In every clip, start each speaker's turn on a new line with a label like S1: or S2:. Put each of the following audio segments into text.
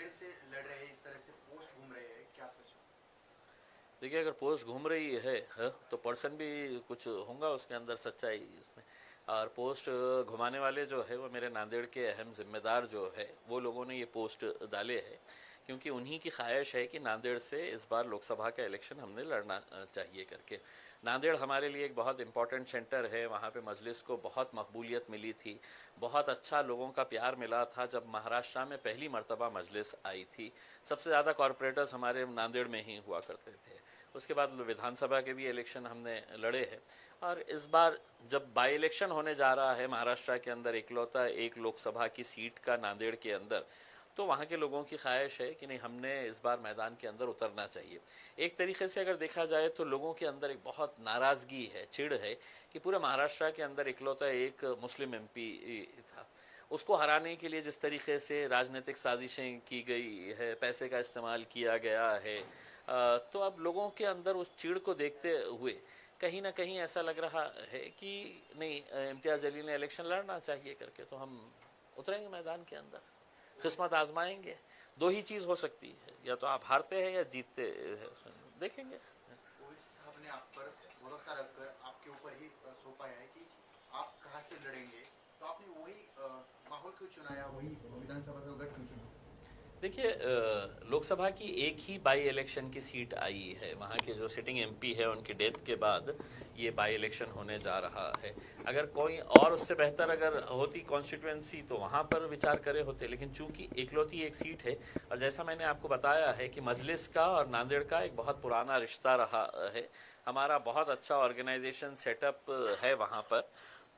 S1: नांदेड़ से लड़ रहे हैं, इस तरह से पोस्ट घूम रहे हैं, क्या सच है?
S2: देखिए, अगर पोस्ट घूम रही है तो पर्सन भी कुछ होगा उसके अंदर सच्चाई उसमें। और पोस्ट घुमाने वाले जो है वो मेरे नांदेड़ के अहम जिम्मेदार जो है वो लोगों ने ये पोस्ट डाले हैं, क्योंकि उन्हीं की ख्वाहिश है कि नांदेड़ से इस बार लोकसभा का इलेक्शन हमने लड़ना चाहिए करके। नांदेड़ हमारे लिए एक बहुत इंपॉर्टेंट सेंटर है, वहाँ पे मजलिस को बहुत मकबूलियत मिली थी, बहुत अच्छा लोगों का प्यार मिला था जब महाराष्ट्र में पहली मर्तबा मजलिस आई थी। सबसे ज़्यादा कॉरपोरेटर्स हमारे नांदेड़ में ही हुआ करते थे। उसके बाद विधानसभा के भी इलेक्शन हमने लड़े हैं। और इस बार जब बाई इलेक्शन होने जा रहा है महाराष्ट्र के अंदर इकलौता एक लोकसभा की सीट का नांदेड़ के अंदर, तो वहाँ के लोगों की ख्वाहिश है कि नहीं, हमने इस बार मैदान के अंदर उतरना चाहिए। एक तरीके से अगर देखा जाए तो लोगों के अंदर एक बहुत नाराज़गी है, चिढ़ है कि पूरे महाराष्ट्र के अंदर इकलौता एक मुस्लिम एमपी था। उसको हराने के लिए जिस तरीके से राजनीतिक साजिशें की गई है, पैसे का इस्तेमाल किया गया है, तो अब लोगों के अंदर उस चिड़ को देखते हुए कहीं ना कहीं ऐसा लग रहा है कि नहीं, इम्तियाज़ अली ने इलेक्शन लड़ना चाहिए करके, तो हम उतरेंगे मैदान के अंदर, किस्मत आजमाएंगे। दो ही चीज़ हो सकती है, या तो आप हारते हैं या जीतते हैं, देखेंगे।
S1: ओवैसी साहब ने आप पर भरोसा रखकर आपके ऊपर ही सौंपाया है कि आप कहाँ से लड़ेंगे, तो आपने वही माहौल क्यों चुनाया, वही विधानसभा का गढ़ क्यों चुना?
S2: देखिए, लोकसभा की एक ही बाई इलेक्शन की सीट आई है, वहाँ के जो सिटिंग एमपी है उनकी डेथ के बाद ये बाई इलेक्शन होने जा रहा है। अगर कोई और उससे बेहतर अगर होती कॉन्स्टिट्यूएंसी तो वहाँ पर विचार करे होते, लेकिन चूंकि इकलौती एक सीट है, और जैसा मैंने आपको बताया है कि मजलिस का और नांदेड़ का एक बहुत पुराना रिश्ता रहा है, हमारा बहुत अच्छा ऑर्गेनाइजेशन सेटअप है वहाँ पर,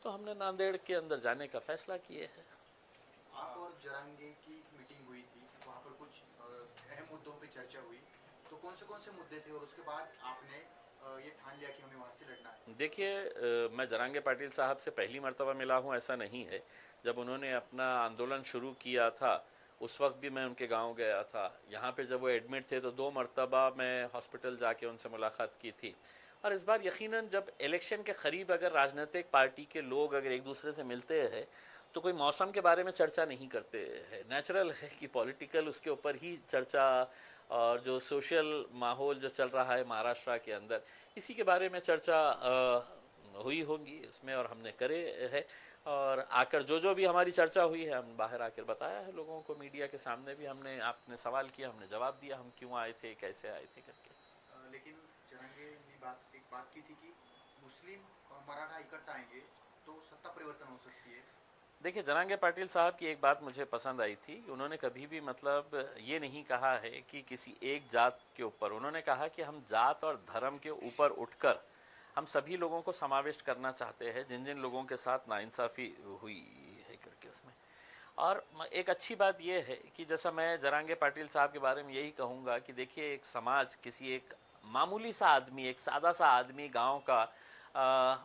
S2: तो हमने नांदेड़ के अंदर जाने का फैसला किए है।
S1: आप और जरांगे की मीटिंग हुई थी, वहाँ पर कुछ अहम मुद्दों पे चर्चा हुई, तो कौन से मुद्दे थे, और उसके बाद आपने ये ठान लिया कि हमें वहाँ से लड़ना है?
S2: देखिए, मैं जरांगे पाटिल साहब से पहली मर्तबा मिला हूँ ऐसा नहीं है। जब उन्होंने अपना आंदोलन शुरू किया था उस वक्त भी मैं उनके गांव गया था। यहाँ पे जब वो एडमिट थे तो 2 मर्तबा मैं हॉस्पिटल जाके उनसे मुलाकात की थी। और इस बार यकीनन जब इलेक्शन के करीब अगर राजनीतिक पार्टी के लोग अगर एक दूसरे से मिलते हैं तो कोई मौसम के बारे में चर्चा नहीं करते हैं। नेचुरल है कि पॉलिटिकल उसके ऊपर ही चर्चा, और जो सोशल माहौल जो चल रहा है महाराष्ट्र के अंदर, इसी के बारे में चर्चा हुई होंगी उसमें, और हमने करे है। और आकर जो भी हमारी चर्चा हुई है हम बाहर आकर बताया है लोगों को, मीडिया के सामने भी हमने, आपने सवाल किया हमने जवाब दिया, हम क्यों आए थे, कैसे आए थे करके।
S1: लेकिन जरांगे ने एक बात की थी कि मुस्लिम और मराठा इकट्ठा आएंगे तो सत्ता परिवर्तन हो सकती है।
S2: देखिए, जरांगे पाटिल साहब की एक बात मुझे पसंद आई थी, उन्होंने कभी भी मतलब ये नहीं कहा है कि किसी एक जात के ऊपर, उन्होंने कहा कि हम जात और धर्म के ऊपर उठकर हम सभी लोगों को समाविष्ट करना चाहते हैं जिन जिन लोगों के साथ नाइंसाफ़ी हुई है करके उसमें। और एक अच्छी बात यह है कि जैसा मैं जरांगे पाटिल साहब के बारे में यही कहूँगा कि देखिए, एक समाज किसी एक मामूली सा आदमी, एक सादा सा आदमी गांव का,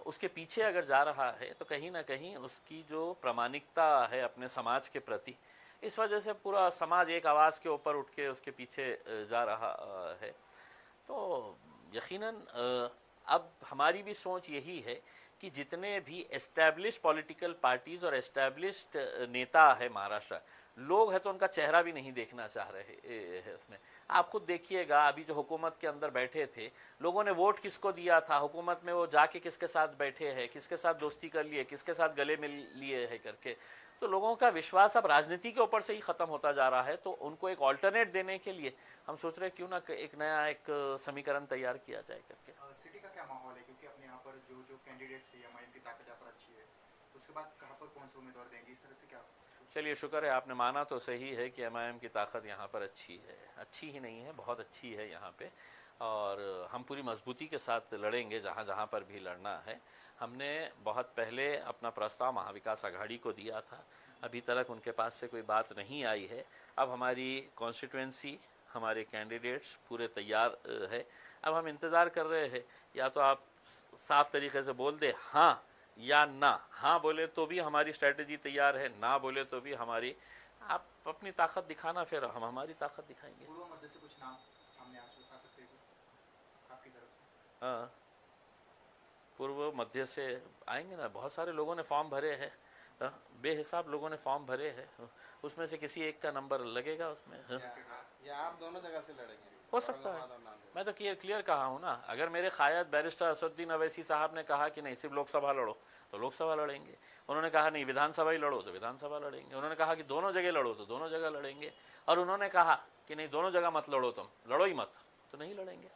S2: उसके पीछे अगर जा रहा है तो कहीं ना कहीं उसकी जो प्रामाणिकता है अपने समाज के प्रति, इस वजह से पूरा समाज एक आवाज़ के ऊपर उठ के उसके पीछे जा रहा है। तो यकीनन अब हमारी भी सोच यही है कि जितने भी एस्टैब्लिश पॉलिटिकल पार्टीज़ और एस्टैब्लिश्ड नेता है महाराष्ट्र, लोग हैं तो उनका चेहरा भी नहीं देखना चाह रहे हैं उसमें। आप खुद देखिएगा, अभी जो हुकूमत के अंदर बैठे थे, लोगों ने वोट किसको दिया था, हुकूमत में वो जाके किसके साथ बैठे हैं, किसके साथ दोस्ती कर लिए, किसके साथ गले मिल लिए है करके। तो लोगों का विश्वास अब राजनीति के ऊपर से ही ख़त्म होता जा रहा है, तो उनको एक ऑल्टरनेट देने के लिए हम सोच रहे हैं क्यों ना एक नया एक समीकरण तैयार किया जाए करके।
S1: सिटी का क्या माहौल है, क्योंकि अपने यहाँ पर जो कैंडिडेट्स है एमआईएम की ताकत यहाँ पर अच्छी है, उसके बाद कहाँ पर कौन से उम्मीदवार देंगे, इस तरह से क्या?
S2: चलिए, शुक्र है आपने माना तो सही है कि एमआईएम की ताकत यहाँ पर अच्छी है, अच्छी ही नहीं है बहुत अच्छी है यहाँ पे। और हम पूरी मजबूती के साथ लड़ेंगे जहाँ जहाँ पर भी लड़ना है। हमने बहुत पहले अपना प्रस्ताव महाविकास आघाड़ी को दिया था, अभी तक उनके पास से कोई बात नहीं आई है। अब हमारी कॉन्स्टिट्यूएंसी, हमारे कैंडिडेट्स पूरे तैयार है। अब हम इंतज़ार कर रहे हैं, या तो आप साफ तरीके से बोल दे हाँ या ना। हाँ बोले तो भी हमारी स्ट्रेटजी तैयार है, ना बोले तो भी हमारी, आप अपनी ताकत दिखाना, फिर हम हमारी ताकत दिखाएंगे।
S1: पूर्व मध्य से कुछ नाम सामने आ सकते हैं आपकी तरफ से?
S2: हाँ, पूर्व मध्य से आएंगे ना, बहुत सारे लोगों ने फॉर्म भरे हैं, बेहिसाब लोगों ने फॉर्म भरे हैं, उसमें से किसी एक का नंबर लगेगा उसमें।
S3: या आप दोनों जगह से लड़ेंगे?
S2: हो सकता है, मैं तो क्लियर कहा हूँ ना। अगर मेरे कायद बैरिस्टर असदुद्दीन अवैसी साहब ने कहा कि नहीं सिर्फ लोकसभा लड़ो तो लोकसभा लड़ेंगे, उन्होंने कहा नहीं विधानसभा ही लड़ो तो विधानसभा लड़ेंगे, उन्होंने कहा कि दोनों जगह लड़ो तो दोनों जगह लड़ेंगे, और उन्होंने कहा कि नहीं दोनों जगह मत लड़ो, तुम लड़ो ही मत, तो नहीं लड़ेंगे।